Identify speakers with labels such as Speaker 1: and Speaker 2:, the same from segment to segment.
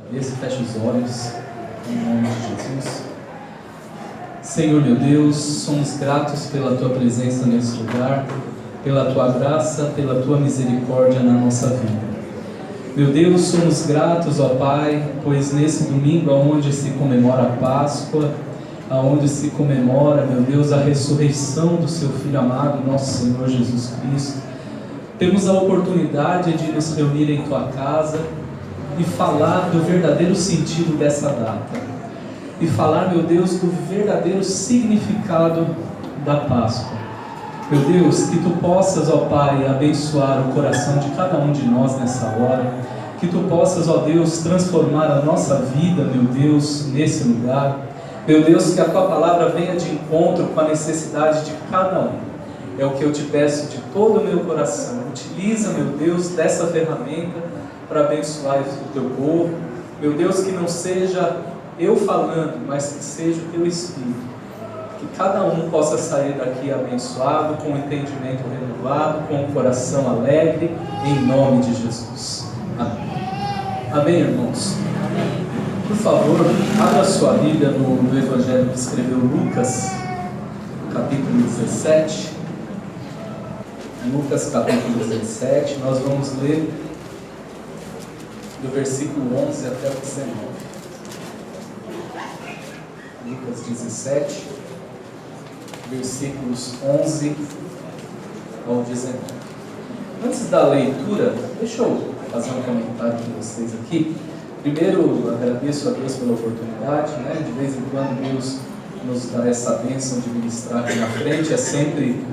Speaker 1: cabeça, feche os olhos, em nome de Jesus. Senhor meu Deus, somos gratos pela Tua presença nesse lugar, pela Tua graça, pela Tua misericórdia na nossa vida. Meu Deus, somos gratos, ó Pai, pois nesse domingo onde se comemora a Páscoa, aonde se comemora, meu Deus, a ressurreição do Seu Filho amado, nosso Senhor Jesus Cristo, temos a oportunidade de nos reunir em Tua casa e falar do verdadeiro sentido dessa data. E falar, meu Deus, do verdadeiro significado da Páscoa. Meu Deus, que Tu possas, ó Pai, abençoar o coração de cada um de nós nessa hora. Que Tu possas, ó Deus, transformar a nossa vida, meu Deus, nesse lugar. Meu Deus, que a Tua palavra venha de encontro com a necessidade de cada um. É o que eu Te peço de todo o meu coração. Utiliza, meu Deus, dessa ferramenta para abençoar o Teu povo. Meu Deus, que não seja eu falando, mas que seja o Teu Espírito. Que cada um possa sair daqui abençoado, com o entendimento renovado, com o coração alegre, em nome de Jesus. Amém. Amém, irmãos? Amém. Por favor, abra sua Bíblia no Evangelho que escreveu Lucas, capítulo 17. Lucas, capítulo 17, nós vamos ler do versículo 11 até o 19. Lucas 17, versículos 11 ao 19. Antes da leitura, deixa eu fazer um comentário com vocês aqui. Primeiro, agradeço a Deus pela oportunidade, né? De vez em quando Deus nos dá essa bênção de ministrar aqui na frente. É sempre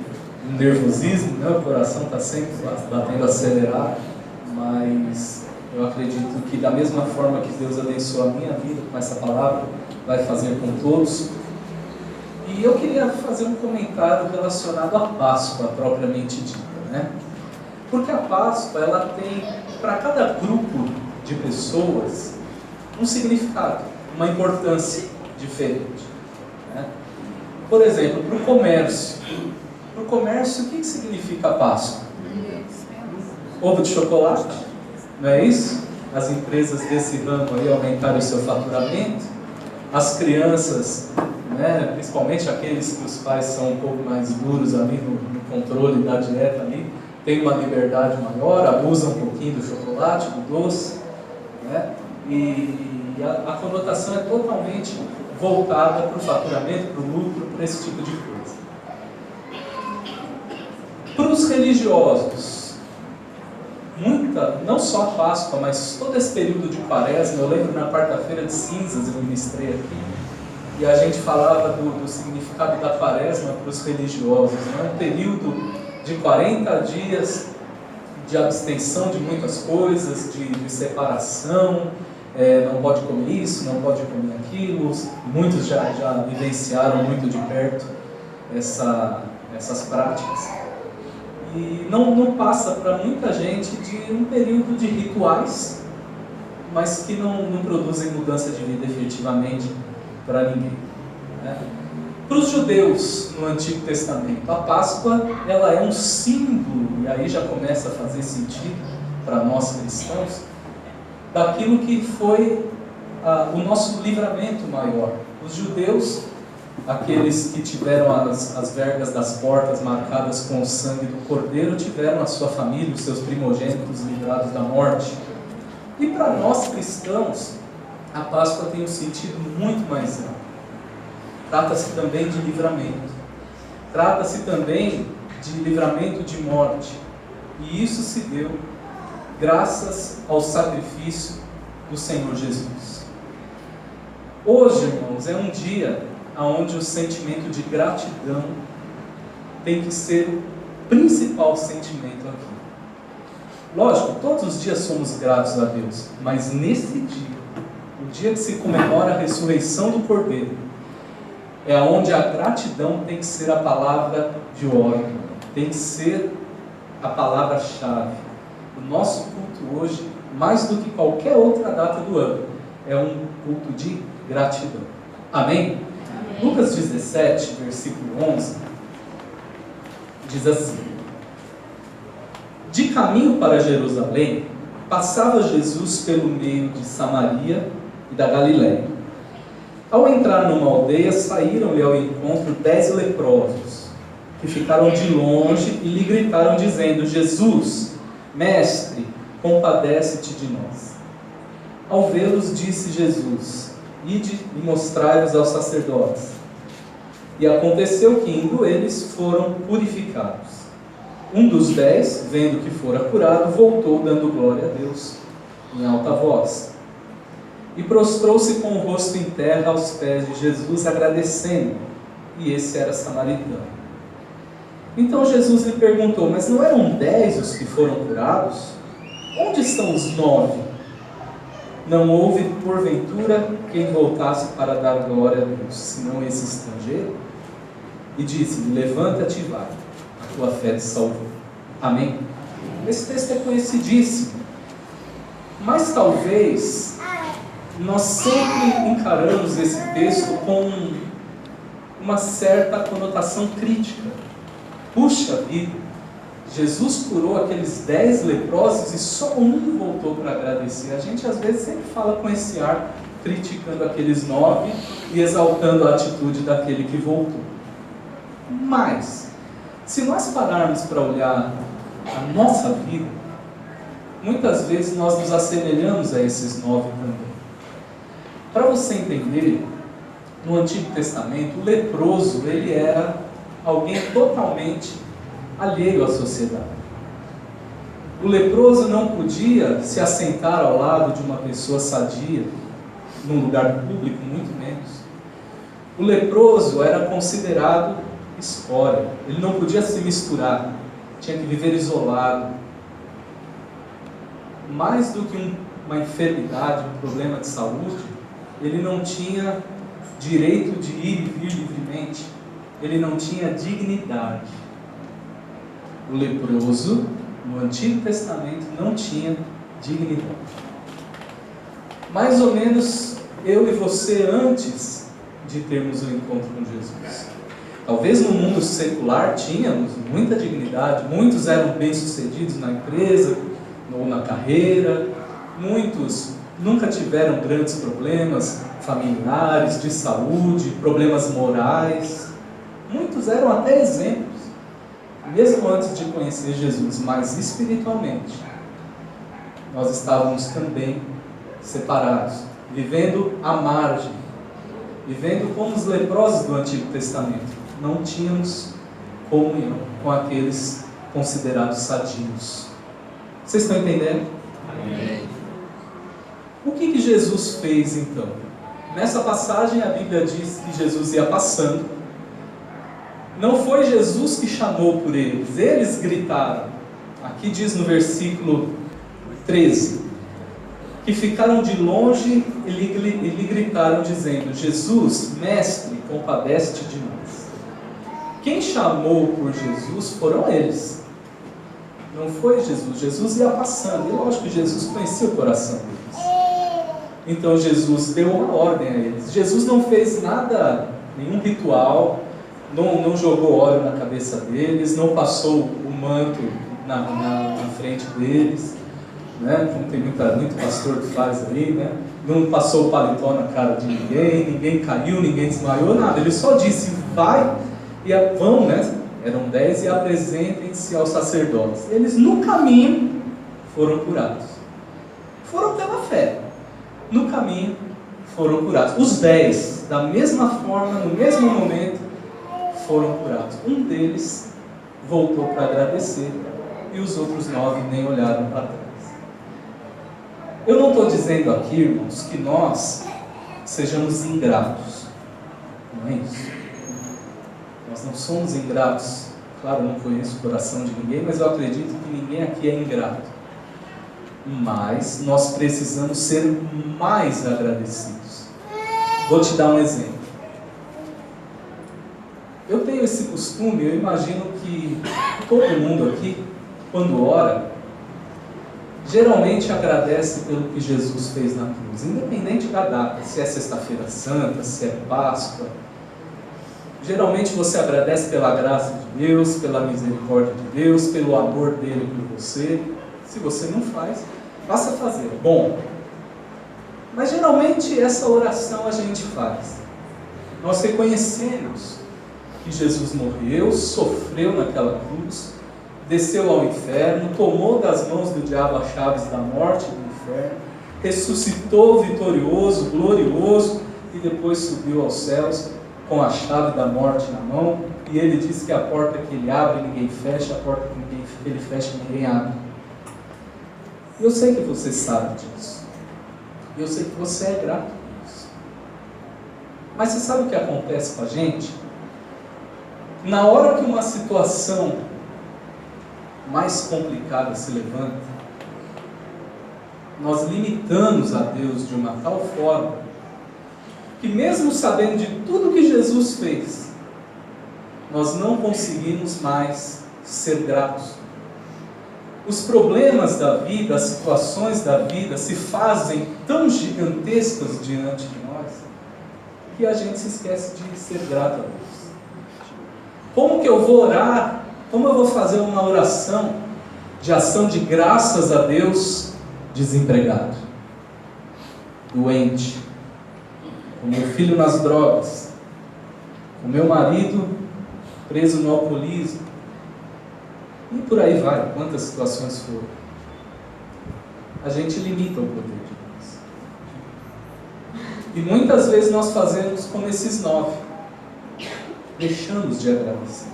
Speaker 1: um nervosismo, né? O coração está sempre batendo acelerado, mas eu acredito que da mesma forma que Deus abençoa a minha vida com essa palavra, vai fazer com todos. E eu queria fazer um comentário relacionado à Páscoa propriamente dita, né? Porque a Páscoa, ela tem, para cada grupo de pessoas, um significado, uma importância diferente, né? Por exemplo, para o comércio. Para o comércio, o que significa a Páscoa? Ovo de chocolate, não é isso? As empresas desse ramo aí aumentaram o seu faturamento. As crianças, né, principalmente aqueles que os pais são um pouco mais duros ali no controle da dieta ali, têm uma liberdade maior, abusam um pouquinho do chocolate, do doce, né? E a conotação é totalmente voltada para o faturamento, para o lucro, para esse tipo de coisa. Para os religiosos, não só a Páscoa, mas todo esse período de Quaresma, eu lembro na quarta-feira de cinzas eu ministrei aqui, e a gente falava do significado da Quaresma para os religiosos, né? Um período de 40 dias de abstenção de muitas coisas, de separação, não pode comer isso, não pode comer aquilo. Muitos já vivenciaram muito de perto essas práticas. E não passa para muita gente de um período de rituais, mas que não produzem mudança de vida efetivamente para ninguém, né? Para os judeus no Antigo Testamento, a Páscoa ela é um símbolo, e aí já começa a fazer sentido para nós cristãos, daquilo que foi o nosso livramento maior. Os judeus, aqueles que tiveram as vergas das portas marcadas com o sangue do Cordeiro, tiveram a sua família, os seus primogênitos livrados da morte. E para nós cristãos, a Páscoa tem um sentido muito mais amplo. Trata-se também de livramento. Trata-se também de livramento de morte. E isso se deu graças ao sacrifício do Senhor Jesus. Hoje, irmãos, é um dia onde o sentimento de gratidão tem que ser o principal sentimento aqui. Lógico, todos os dias somos gratos a Deus, mas nesse dia, o dia que se comemora a ressurreição do Cordeiro, é onde a gratidão tem que ser a palavra de ordem, tem que ser a palavra-chave. O nosso culto hoje, mais do que qualquer outra data do ano, é um culto de gratidão. Amém? Amém. Lucas 17, versículo 11, diz assim: De caminho para Jerusalém, passava Jesus pelo meio de Samaria e da Galiléia. Ao entrar numa aldeia, saíram-lhe ao encontro 10 leprosos, que ficaram de longe e lhe gritaram dizendo: Jesus, mestre, compadece-te de nós. Ao vê-los, disse Jesus: ide e mostrai-vos aos sacerdotes. E aconteceu que, indo eles, foram purificados. Um dos 10, vendo que fora curado, voltou dando glória a Deus em alta voz. E prostrou-se com o rosto em terra aos pés de Jesus, agradecendo. E esse era samaritano. Então Jesus lhe perguntou: mas não eram 10 os que foram curados? Onde estão os 9? Não houve, porventura, quem voltasse para dar glória a Deus, senão esse estrangeiro? E disse-lhe: levanta-te e vai, a tua fé te salvou. Amém? Esse texto é conhecidíssimo, mas talvez nós sempre encaramos esse texto com uma certa conotação crítica. Puxa vida, Jesus curou aqueles 10 leprosos e só um voltou para agradecer. A gente às vezes sempre fala com esse ar, criticando aqueles 9 e exaltando a atitude daquele que voltou. Mas, se nós pararmos para olhar a nossa vida, muitas vezes nós nos assemelhamos a esses 9 também. Para você entender, no Antigo Testamento, o leproso, ele era alguém totalmente alheio à sociedade. O leproso não podia se assentar ao lado de uma pessoa sadia, num lugar público, muito menos. O leproso era considerado escória, ele não podia se misturar, tinha que viver isolado. Mais do que uma enfermidade, um problema de saúde, ele não tinha direito de ir e vir livremente, ele não tinha dignidade. O leproso, no Antigo Testamento, não tinha dignidade. Mais ou menos eu e você antes de termos um encontro com Jesus. Talvez no mundo secular tínhamos muita dignidade, muitos eram bem-sucedidos na empresa ou na carreira, muitos nunca tiveram grandes problemas familiares, de saúde, problemas morais. Muitos eram até exemplos, mesmo antes de conhecer Jesus, mas espiritualmente nós estávamos também separados, vivendo à margem, vivendo como os leprosos do Antigo Testamento. Não tínhamos comunhão com aqueles considerados sadios. Vocês estão entendendo? Amém. O que Jesus fez então? Nessa passagem a Bíblia diz que Jesus ia passando. Não foi Jesus que chamou por eles, eles gritaram. Aqui diz no versículo 13, que ficaram de longe e lhe gritaram dizendo: Jesus, mestre, compadece-te de nós. Quem chamou por Jesus foram eles. Não foi Jesus. Jesus ia passando. E lógico que Jesus conhecia o coração deles. Então Jesus deu uma ordem a eles. Jesus não fez nada, nenhum ritual, não jogou óleo na cabeça deles, não passou o manto na frente deles, né? Como tem muito pastor que faz aí, né? Não passou o paletó na cara de ninguém caiu, ninguém desmaiou, nada. Ele só disse: vai e vão, né? Eram 10 e apresentem-se aos sacerdotes. Eles no caminho foram curados. Foram pela fé. No caminho foram curados. Os 10, da mesma forma, no mesmo momento, foram curados. Um deles voltou para agradecer e os outros 9 nem olharam para trás. Eu não estou dizendo aqui, irmãos, que nós sejamos ingratos. Não é isso. Nós não somos ingratos. Claro, eu não conheço o coração de ninguém, mas eu acredito que ninguém aqui é ingrato. Mas nós precisamos ser mais agradecidos. Vou te dar um exemplo. Eu tenho esse costume, eu imagino que todo mundo aqui, quando ora, geralmente agradece pelo que Jesus fez na cruz, independente da data, se é Sexta-feira Santa, se é Páscoa. Geralmente você agradece pela graça de Deus, pela misericórdia de Deus, pelo amor dele por você. Se você não faz, Passa a fazer, bom. Mas geralmente essa oração a gente faz. Nós reconhecemos que Jesus morreu, sofreu naquela cruz, desceu ao inferno, tomou das mãos do diabo as chaves da morte e do inferno, ressuscitou vitorioso, glorioso, e depois subiu aos céus com a chave da morte na mão, e ele diz que a porta que ele abre ninguém fecha, a porta que ele fecha ninguém abre. Eu sei que você sabe disso, eu sei que você é grato por isso, mas você sabe o que acontece com a gente? Na hora que uma situação mais complicada se levanta, nós limitamos a Deus de uma tal forma que, mesmo sabendo de tudo que Jesus fez, nós não conseguimos mais ser gratos. Os problemas da vida, as situações da vida se fazem tão gigantescas diante de nós que a gente se esquece de ser grato a Deus. Como que eu vou orar? Como eu vou fazer uma oração de ação de graças a Deus desempregado, doente, com meu filho nas drogas, com meu marido preso no alcoolismo, e por aí vai, quantas situações foram. A gente limita o poder de Deus. E muitas vezes nós fazemos como esses 9, deixamos de agradecer.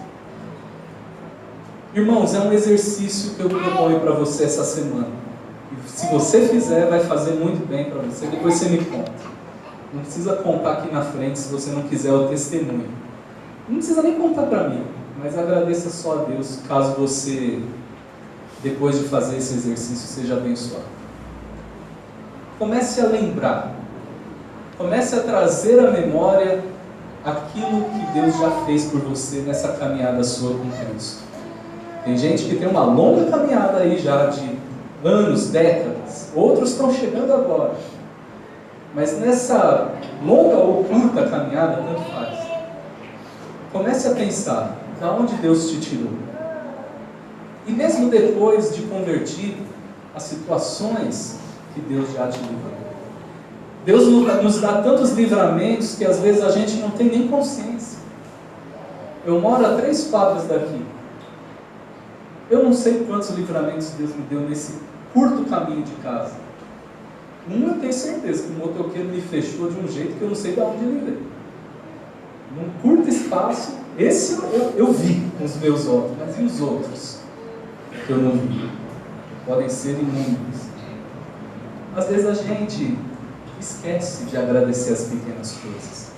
Speaker 1: Irmãos, é um exercício que eu proponho para você essa semana. E se você fizer, vai fazer muito bem para você. Depois você me conta. Não precisa contar aqui na frente se você não quiser o testemunho. Não precisa nem contar para mim, mas agradeça só a Deus caso você, depois de fazer esse exercício, seja abençoado. Comece a lembrar. Comece a trazer à memória aquilo que Deus já fez por você nessa caminhada sua com Cristo. Tem gente que tem uma longa caminhada aí já de anos, décadas. Outros estão chegando agora. Mas nessa longa ou curta caminhada, tanto faz. Comece a pensar, de onde Deus te tirou. E mesmo depois de convertido, as situações que Deus já te livrou. Deus nos dá tantos livramentos que às vezes a gente não tem nem consciência. Eu moro a 3 quadras daqui. Eu não sei quantos livramentos Deus me deu nesse curto caminho de casa. Eu tenho certeza que o motoqueiro me fechou de um jeito que eu não sei de onde ele veio. Num curto espaço, esse eu vi com os meus olhos, mas e os outros que eu não vi? Podem ser inúmeros. Às vezes a gente esquece de agradecer as pequenas coisas.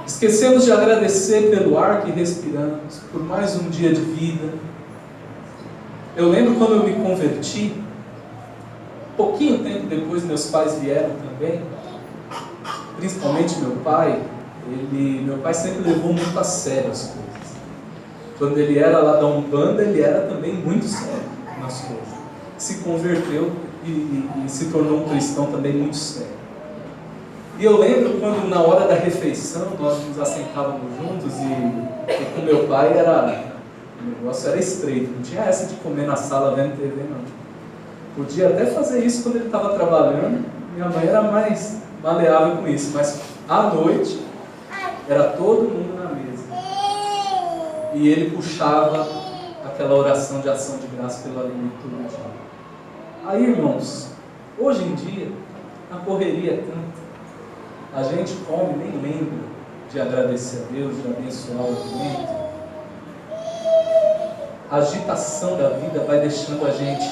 Speaker 1: Esquecemos de agradecer pelo ar que respiramos, por mais um dia de vida. Eu lembro quando eu me converti, pouquinho tempo depois meus pais vieram também, principalmente meu pai. Meu pai sempre levou muito a sério as coisas. Quando ele era lá da Umbanda, ele era também muito sério nas coisas. Se converteu e se tornou um cristão também muito sério. E eu lembro quando na hora da refeição nós nos assentávamos juntos e com meu pai o negócio era estreito, não tinha essa de comer na sala vendo TV não. Podia até fazer isso quando ele estava trabalhando, minha mãe era mais maleável com isso, mas à noite era todo mundo na mesa. E ele puxava aquela oração de ação de graça pelo alimento todo dia. Aí, irmãos, hoje em dia, a correria é tanta. A gente come, nem lembra de agradecer a Deus, de abençoar o alimento. A agitação da vida vai deixando a gente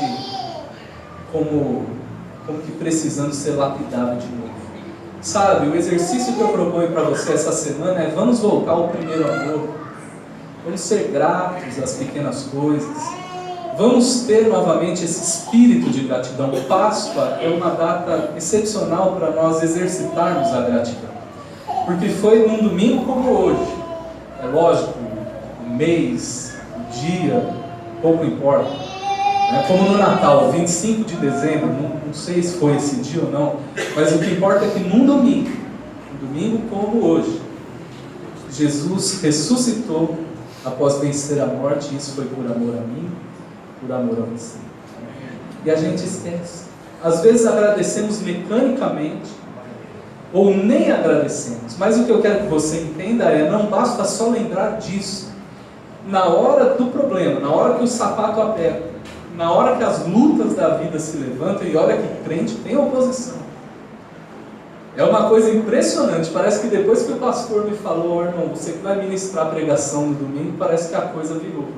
Speaker 1: como que precisando ser lapidado de novo. Sabe, o exercício que eu proponho para você essa semana é: vamos voltar ao primeiro amor. Vamos ser gratos às pequenas coisas. Vamos ter novamente esse espírito de gratidão. Páscoa é uma data excepcional para nós exercitarmos a gratidão. Porque foi num domingo como hoje. É lógico, o mês, o dia, pouco importa. Como no Natal, 25 de dezembro, não sei se foi esse dia ou não, mas o que importa é que num domingo, um domingo como hoje, Jesus ressuscitou após vencer a morte, e isso foi por amor a mim, por amor a você. E a gente esquece. Às vezes agradecemos mecanicamente, ou nem agradecemos. Mas o que eu quero que você entenda é, não basta só lembrar disso. Na hora do problema, na hora que o sapato aperta, na hora que as lutas da vida se levantam, e olha que crente tem oposição. É uma coisa impressionante, parece que depois que o pastor me falou, irmão, você que vai ministrar a pregação no domingo, parece que a coisa virou.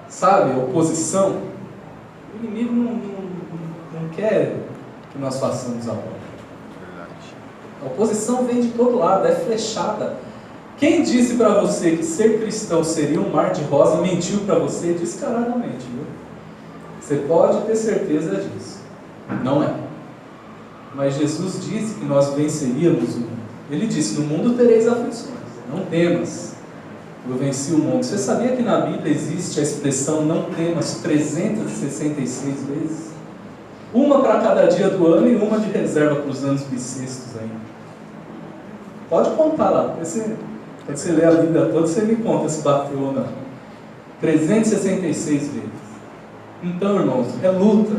Speaker 1: Sabe, oposição. O inimigo não quer que nós façamos a obra. A oposição vem de todo lado, é flechada. Quem disse para você que ser cristão seria um mar de rosa, mentiu para você descaradamente, viu? Você pode ter certeza disso. Não é. Mas Jesus disse que nós venceríamos o mundo. Ele disse, no mundo tereis aflições, não temas, eu venci o mundo. Você sabia que na Bíblia existe a expressão não temas 366 vezes? Uma para cada dia do ano e uma de reserva para os anos bissextos ainda. Pode contar lá, quando você lê a Bíblia toda, você me conta se bateu ou não. 366 vezes. Então, irmãos, é luta,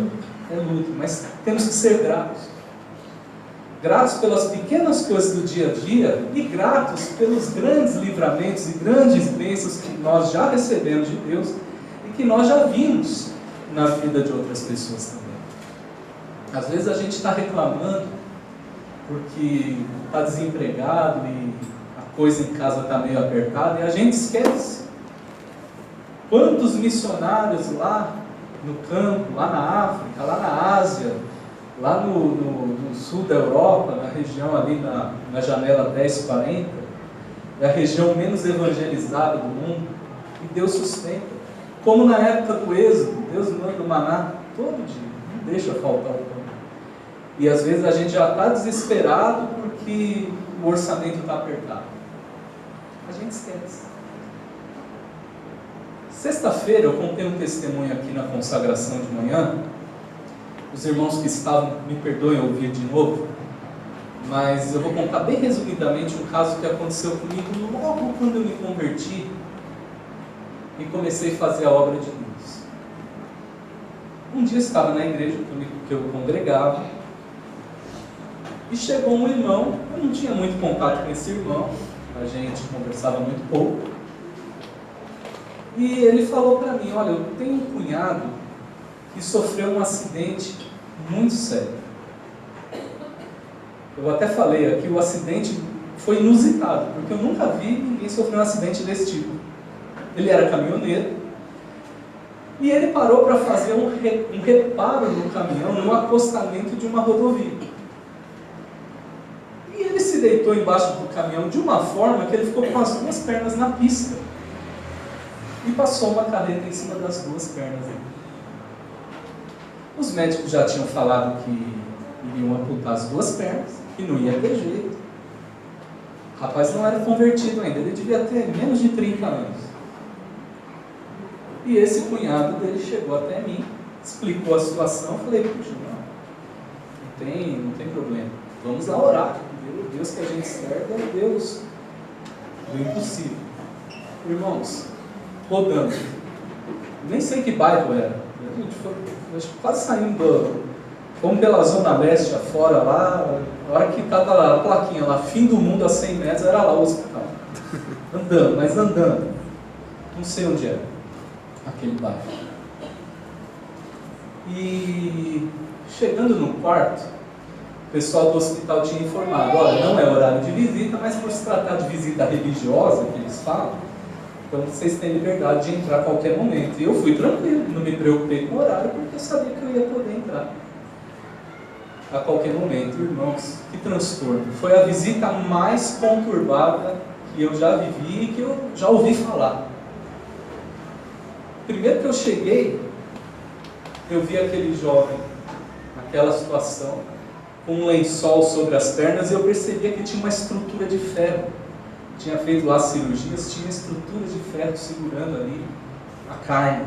Speaker 1: mas temos que ser gratos. Gratos pelas pequenas coisas do dia a dia e gratos pelos grandes livramentos e grandes bênçãos que nós já recebemos de Deus e que nós já vimos na vida de outras pessoas também. Às vezes a gente está reclamando porque está desempregado e a coisa em casa está meio apertada e a gente esquece. Quantos missionários lá no campo, lá na África, lá na Ásia, lá no sul da Europa, na região ali na janela 1040, é a região menos evangelizada do mundo, e Deus sustenta. Como na época do Êxodo, Deus manda o maná todo dia, não deixa faltar o pão. E às vezes a gente já está desesperado porque o orçamento está apertado. A gente esquece. Sexta-feira eu contei um testemunho aqui na consagração de manhã. Os irmãos que estavam, me perdoem ouvir de novo, mas eu vou contar bem resumidamente um caso que aconteceu comigo logo quando eu me converti e comecei a fazer a obra de Deus. Um dia eu estava na igreja que eu congregava e chegou um irmão. Eu não tinha muito contato com esse irmão, a gente conversava muito pouco, e ele falou para mim, olha, eu tenho um cunhado que sofreu um acidente muito sério. Eu até falei aqui, o acidente foi inusitado, porque eu nunca vi ninguém sofrer um acidente desse tipo. Ele era caminhoneiro, e ele parou para fazer um reparo no caminhão, no acostamento de uma rodovia. E ele se deitou embaixo do caminhão de uma forma que ele ficou com as duas pernas na pista. E passou uma carreta em cima das duas pernas dele. Os médicos já tinham falado que iriam amputar as duas pernas, que não ia ter jeito. O rapaz não era convertido ainda, ele devia ter menos de 30 anos. E esse cunhado dele chegou até mim, explicou a situação, falei, puxa, não tem problema. Vamos lá orar. O Deus que a gente serve é o Deus do impossível. Irmãos, rodando. Nem sei que bairro era. Quase saindo, fomos pela zona leste afora lá, a hora que estava a plaquinha lá, fim do mundo a 100 metros, era lá o hospital. Andando, mas andando. Não sei onde era, aquele bairro. E chegando no quarto, o pessoal do hospital tinha informado, olha, não é horário de visita, mas por se tratar de visita religiosa, que eles falam, então vocês têm liberdade de entrar a qualquer momento. E eu fui tranquilo, não me preocupei com o horário, porque eu sabia que eu ia poder entrar a qualquer momento. Irmãos, que transtorno. Foi a visita mais conturbada que eu já vivi e que eu já ouvi falar. Primeiro que eu cheguei, eu vi aquele jovem, naquela situação, com um lençol sobre as pernas, e eu percebia que tinha uma estrutura de ferro. Tinha feito lá cirurgias, tinha estruturas de ferro segurando ali a carne.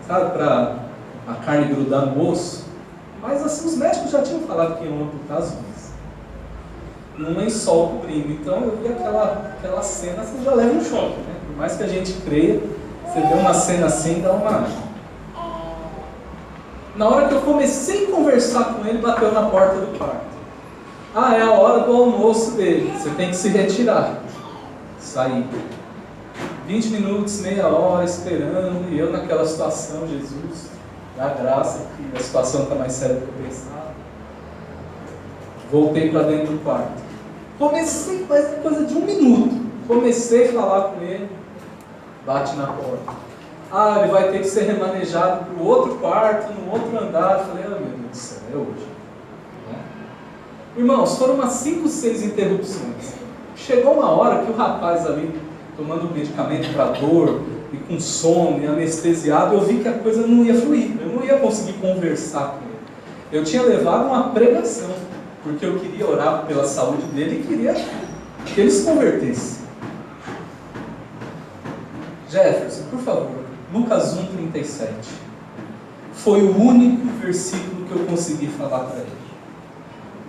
Speaker 1: Sabe, para a carne grudar no osso? Mas assim, os médicos já tinham falado que iam amputar as unhas. Num lençol cobrindo. Então eu vi aquela cena, você já leva um choque, né? Por mais que a gente creia, você vê uma cena assim, dá uma... Na hora que eu comecei a conversar com ele, bateu na porta do quarto. Ah, é a hora do almoço dele, você tem que se retirar. Saí. 20 minutos, meia hora esperando, e eu naquela situação, Jesus, dá graça que a situação está mais séria do que eu pensava. Voltei para dentro do quarto. Comecei, quase coisa de 1 minuto. Comecei a falar com ele, bate na porta. Ah, ele vai ter que ser remanejado para o outro quarto, no outro andar. Eu falei, meu Deus do céu, é hoje. Irmãos, foram umas 5, 6 interrupções. Chegou uma hora que o rapaz ali, tomando medicamento para dor, e com sono, e anestesiado, eu vi que a coisa não ia fluir. Eu não ia conseguir conversar com ele. Eu tinha levado uma pregação, porque eu queria orar pela saúde dele e queria que ele se convertesse. Jefferson, por favor, Lucas 1:37. Foi o único versículo que eu consegui falar para ele.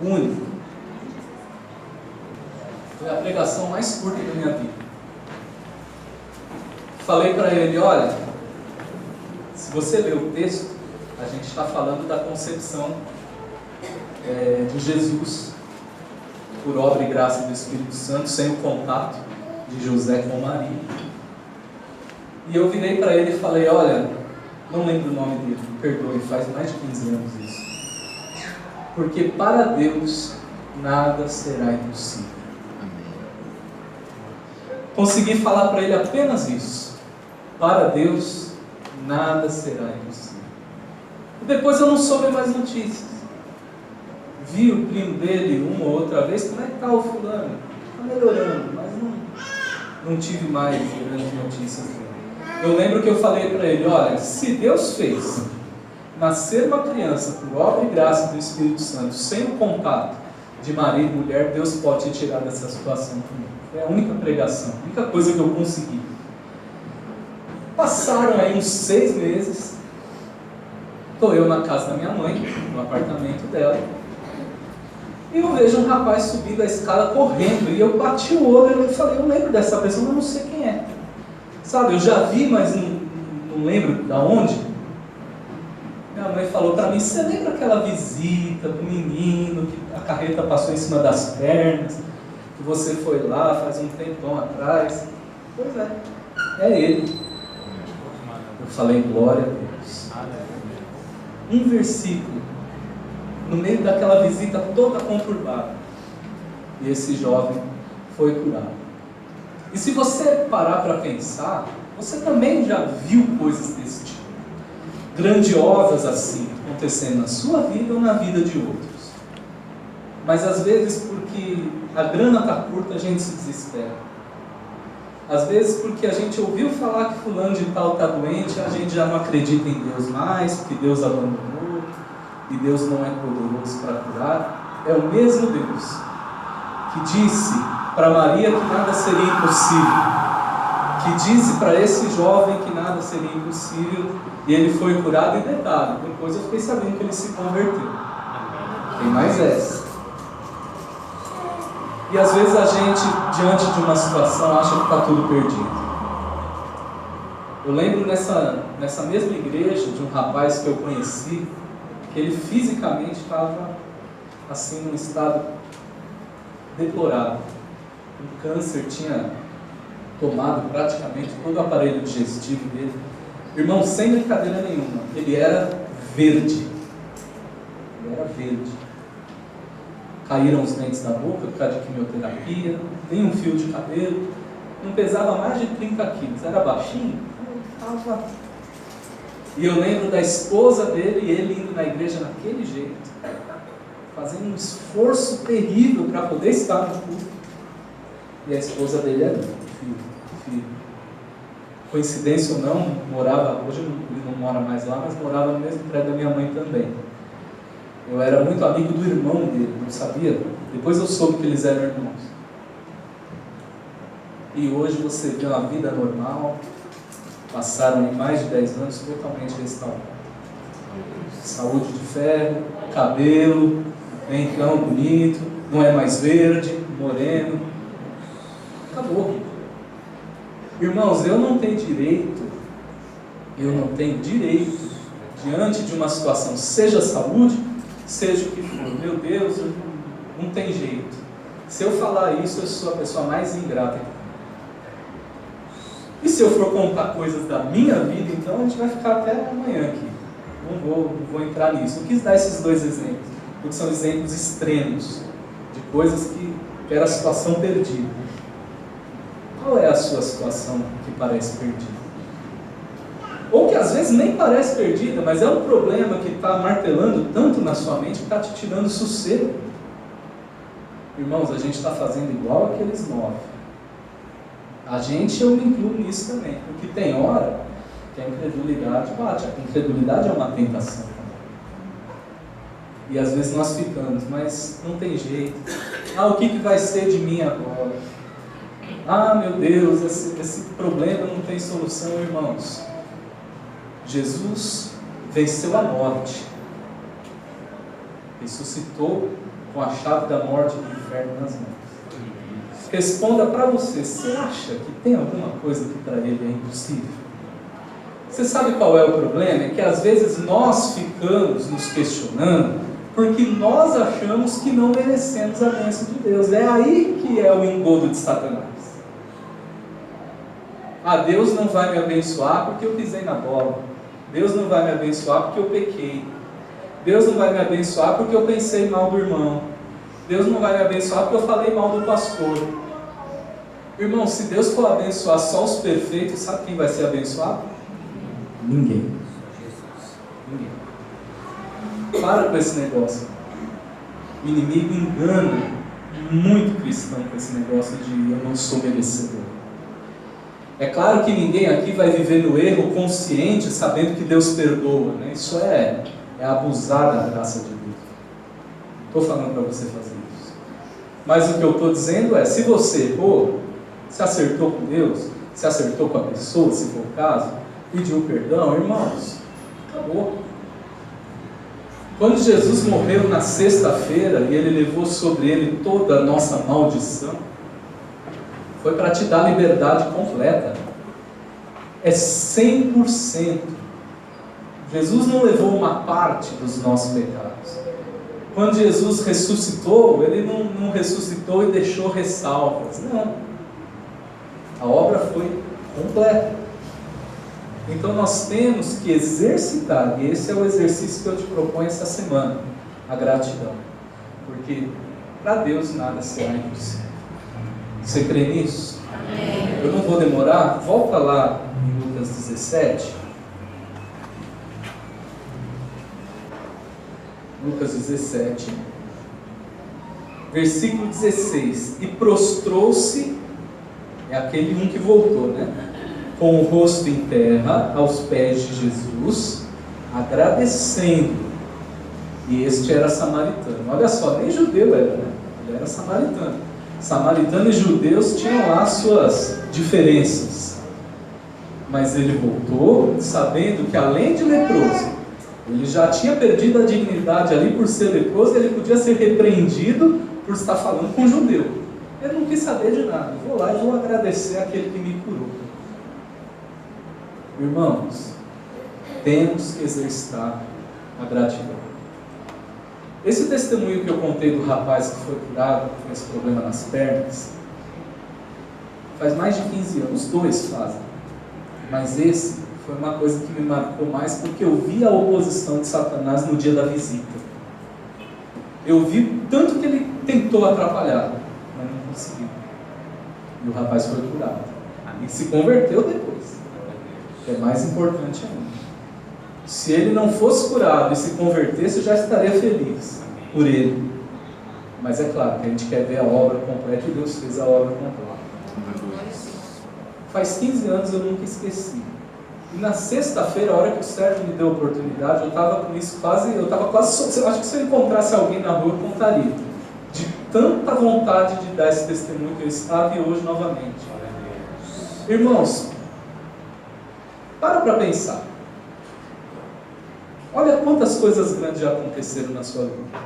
Speaker 1: O único. Foi a pregação mais curta da minha vida. Falei para ele, olha, se você ler o texto, a gente está falando da concepção de Jesus, por obra e graça do Espírito Santo, sem o contato de José com Maria. E eu virei para ele e falei, olha, não lembro o nome dele, me perdoe, faz mais de 15 anos isso. Porque para Deus nada será impossível. Consegui falar para ele apenas isso. Para Deus nada será impossível. E depois eu não soube mais notícias. Vi o primo dele uma ou outra vez, como é que está o fulano? Está melhorando, mas não tive mais grandes notícias dele. Eu lembro que eu falei para ele, olha, se Deus fez nascer uma criança por obra e graça do Espírito Santo, sem o contato de marido e mulher, Deus pode te tirar dessa situação também. Foi a única pregação, a única coisa que eu consegui. Passaram aí uns 6 meses, estou eu na casa da minha mãe, no apartamento dela, e eu vejo um rapaz subindo a escada correndo, e eu bati o olho e falei, eu lembro dessa pessoa, mas não sei quem é. Sabe, eu já vi, mas não lembro de onde. Minha mãe falou para mim, você lembra aquela visita do menino, que a carreta passou em cima das pernas, que você foi lá faz um tempão atrás? Pois é ele. Eu falei, glória a Deus. Um versículo, no meio daquela visita toda conturbada, e esse jovem foi curado. E se você parar para pensar, você também já viu coisas desse tipo, grandiosas assim, acontecendo na sua vida ou na vida de outros. Mas às vezes porque a grana está curta, a gente se desespera. Às vezes porque a gente ouviu falar que fulano de tal está doente, a gente já não acredita em Deus mais, porque Deus abandonou, e Deus não é poderoso para curar. É o mesmo Deus que disse para Maria que nada seria impossível, que disse para esse jovem que nada seria impossível, e ele foi curado. E detalhe, depois eu fiquei sabendo que ele se converteu. Tem mais essa. E às vezes a gente, diante de uma situação, acha que está tudo perdido. Eu lembro nessa mesma igreja de um rapaz que eu conheci, que ele fisicamente estava assim num estado deplorável. O câncer tinha tomado praticamente todo o aparelho digestivo dele. Irmão, sem brincadeira nenhuma, ele era verde. Ele era verde. Caíram os dentes da boca por causa de quimioterapia, nem um fio de cabelo, não pesava mais de 30 quilos, era baixinho, estava. E eu lembro da esposa dele e ele indo na igreja naquele jeito, fazendo um esforço terrível para poder estar no culto. E a esposa dele era filho. Coincidência ou não, morava, hoje ele não mora mais lá, mas morava no mesmo prédio da minha mãe também. Eu era muito amigo do irmão dele, não sabia? Depois eu soube que eles eram irmãos. E hoje você vê uma vida normal, passaram mais de 10 anos totalmente restaurados. Saúde de ferro, cabelo, bem tão bonito, não é mais verde, moreno. Acabou. Irmãos, eu não tenho direito diante de uma situação, seja saúde, seja o que for. Meu Deus, não tem jeito. Se eu falar isso, eu sou a pessoa mais ingrata que tem. E se eu for contar coisas da minha vida, então a gente vai ficar até amanhã aqui. Não vou entrar nisso. Eu quis dar esses dois exemplos, porque são exemplos extremos de coisas que era a situação perdida. Qual é a sua situação que parece perdida? Ou que às vezes nem parece perdida, mas é um problema que está martelando tanto na sua mente que está te tirando sossego. Irmãos, a gente está fazendo igual aqueles 9. A gente, eu me incluo nisso também, porque tem hora que a incredulidade bate. A incredulidade é uma tentação. E às vezes nós ficamos, mas não tem jeito. O que vai ser de mim agora? Meu Deus, esse problema não tem solução, irmãos. Jesus venceu a morte. Ressuscitou com a chave da morte e do inferno nas mãos. Responda para você, você acha que tem alguma coisa que para ele é impossível? Você sabe qual é o problema? É que às vezes nós ficamos nos questionando porque nós achamos que não merecemos a bênção de Deus. É aí que é o engodo de Satanás. Deus não vai me abençoar porque eu pisei na bola. Deus não vai me abençoar porque eu pequei. Deus não vai me abençoar porque eu pensei mal do irmão. Deus não vai me abençoar porque eu falei mal do pastor. Irmão, se Deus for abençoar só os perfeitos, sabe quem vai ser abençoado? Ninguém. Para com esse negócio. O inimigo engana muito cristão com esse negócio de eu não sou merecedor. É claro que ninguém aqui vai viver no erro consciente, sabendo que Deus perdoa, né? Isso é abusar da graça de Deus. Estou falando para você fazer isso. Mas o que eu estou dizendo é, se você errou, se acertou com Deus, se acertou com a pessoa, se for o caso, pediu perdão, irmãos, acabou. Quando Jesus morreu na sexta-feira e Ele levou sobre Ele toda a nossa maldição, foi para te dar liberdade completa. É 100%. Jesus não levou uma parte dos nossos pecados. Quando Jesus ressuscitou, Ele não ressuscitou e deixou ressalvas. Não. A obra foi completa. Então nós temos que exercitar, e esse é o exercício que eu te proponho essa semana, a gratidão. Porque para Deus nada será impossível. Você crê nisso? Amém. Eu não vou demorar, volta lá em Lucas 17. Lucas 17, versículo 16. E prostrou-se, é aquele que voltou, né? Com o rosto em terra, aos pés de Jesus, agradecendo. E este era samaritano. Olha só, nem judeu era, né? Ele era samaritano. Samaritano e judeus tinham lá suas diferenças. Mas ele voltou, sabendo que além de leproso, ele já tinha perdido a dignidade ali por ser leproso, ele podia ser repreendido por estar falando com um judeu. Ele não quis saber de nada. Vou lá e vou agradecer àquele que me curou. Irmãos, temos que exercitar a gratidão. Esse testemunho que eu contei do rapaz que foi curado com esse problema nas pernas, faz mais de 15 anos, 2 fazem. Mas esse foi uma coisa que me marcou mais porque eu vi a oposição de Satanás no dia da visita. Eu vi tanto que ele tentou atrapalhar, mas não conseguiu. E o rapaz foi curado. E se converteu depois, que é mais importante ainda. Se ele não fosse curado e se convertesse, eu já estaria feliz por ele. Mas é claro que a gente quer ver a obra completa e Deus fez a obra completa. Faz 15 anos eu nunca esqueci. E na sexta-feira, a hora que o Sérgio me deu a oportunidade, eu estava com isso quase, eu acho que se eu encontrasse alguém na rua, eu contaria. De tanta vontade de dar esse testemunho que eu estava e hoje novamente. Irmãos, para pensar. Olha quantas coisas grandes já aconteceram na sua vida.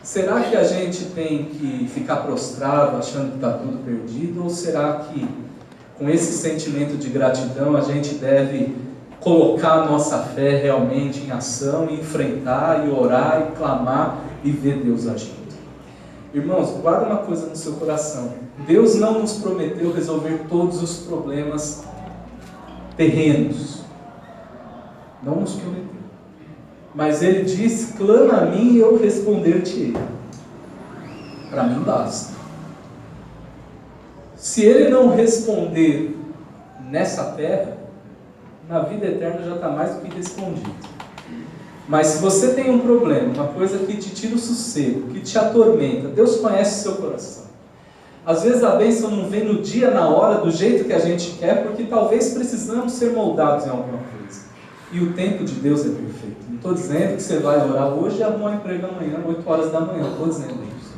Speaker 1: Será que a gente tem que ficar prostrado, achando que está tudo perdido? Ou será que, com esse sentimento de gratidão, a gente deve colocar a nossa fé realmente em ação, e enfrentar, e orar, e clamar, e ver Deus agindo. Irmãos, guarda uma coisa no seu coração. Deus não nos prometeu resolver todos os problemas terrenos. Não nos prometeu. Mas Ele disse: clama a mim e eu responder-te-ei. Para mim basta. Se Ele não responder nessa terra, na vida eterna já está mais do que respondido. Mas se você tem um problema, uma coisa que te tira o sossego, que te atormenta, Deus conhece o seu coração. Às vezes a bênção não vem no dia, na hora, do jeito que a gente quer, porque talvez precisamos ser moldados em alguma coisa. E o tempo de Deus é perfeito. Não estou dizendo que você vai orar hoje e arrumar um emprego amanhã, 8 horas da manhã. Não estou dizendo isso.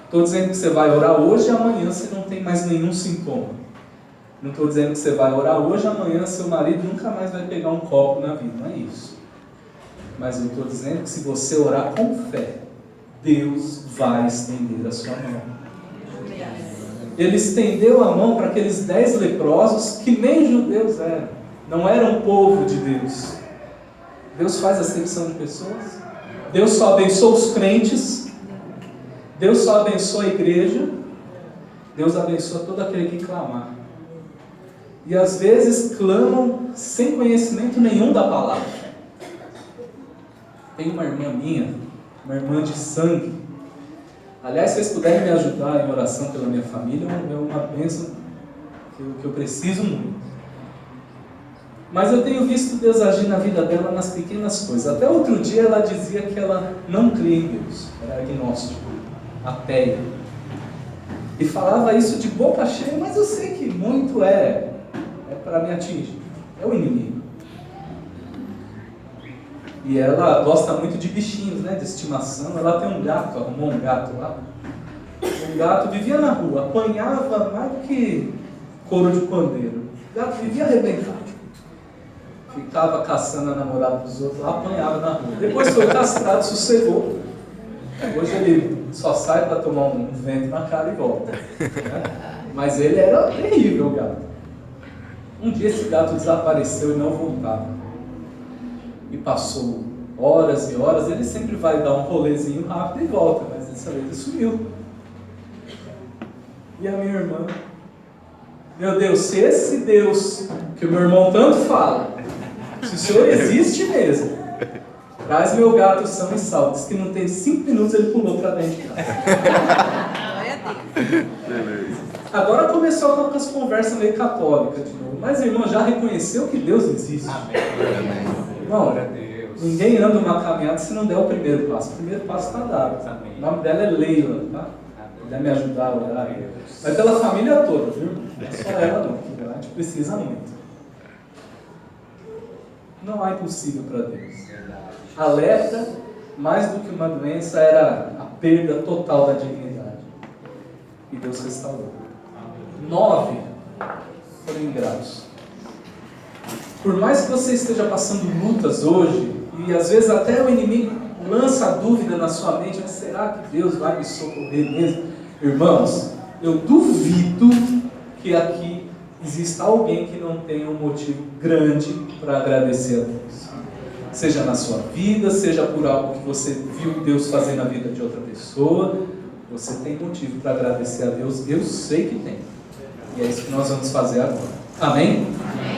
Speaker 1: Estou dizendo que você vai orar hoje e amanhã você não tem mais nenhum sintoma. Não estou dizendo que você vai orar hoje e amanhã seu marido nunca mais vai pegar um copo na vida. Não é isso. Mas eu estou dizendo que se você orar com fé, Deus vai estender a sua mão. Ele estendeu a mão para aqueles 10 leprosos que nem judeus eram. Não eram povo de Deus. Deus faz acepção de pessoas. Deus só abençoa os crentes. Deus só abençoa a igreja. Deus abençoa todo aquele que clamar. E às vezes clamam sem conhecimento nenhum da palavra. Tem uma irmã minha, uma irmã de sangue. Aliás, se vocês puderem me ajudar em oração pela minha família, é uma bênção que eu preciso muito. Mas eu tenho visto Deus agir na vida dela nas pequenas coisas. Até outro dia ela dizia que ela não cria em Deus, era agnóstico, ateia. E falava isso de boca cheia, mas eu sei que muito é para me atingir, é o inimigo. E ela gosta muito de bichinhos, né, de estimação. Ela tem um gato, arrumou um gato lá. O gato vivia na rua, apanhava mais do que couro de pandeiro. O gato vivia arrebentado. Ficava caçando a namorada dos outros lá, apanhava na rua. Depois foi castrado, sossegou. Hoje ele só sai para tomar um vento na cara e volta. Né? Mas ele era terrível, o gato. Um dia esse gato desapareceu e não voltava. E passou horas e horas. Ele sempre vai dar um rolezinho rápido e volta, mas dessa vez ele sumiu. E a minha irmã: meu Deus, se esse Deus que o meu irmão tanto fala, se o Senhor existe mesmo, traz meu gato são e salvo. Diz que não tem 5 minutos ele pulou para dentro de casa. Agora começou com as conversas meio católicas de novo. Mas irmão, já reconheceu que Deus existe? Amém. Irmão, ninguém anda uma caminhada se não der o primeiro passo. O primeiro passo está dado. O nome dela é Leila, tá? Ela me ajudar a orar. Mas pela família toda, viu? Não é só ela não, que a gente precisa muito. Não há impossível para Deus. A lepra, mais do que uma doença, era a perda total da dignidade. E Deus restaurou. 9 foram ingratos. Por mais que você esteja passando lutas hoje, e às vezes até o inimigo lança a dúvida na sua mente: mas será que Deus vai me socorrer mesmo? Irmãos, eu duvido que aqui exista alguém que não tenha um motivo grande para agradecer a Deus. Seja na sua vida, seja por algo que você viu Deus fazer na vida de outra pessoa, você tem motivo para agradecer a Deus. Eu sei que tem. E é isso que nós vamos fazer agora. Amém? Amém.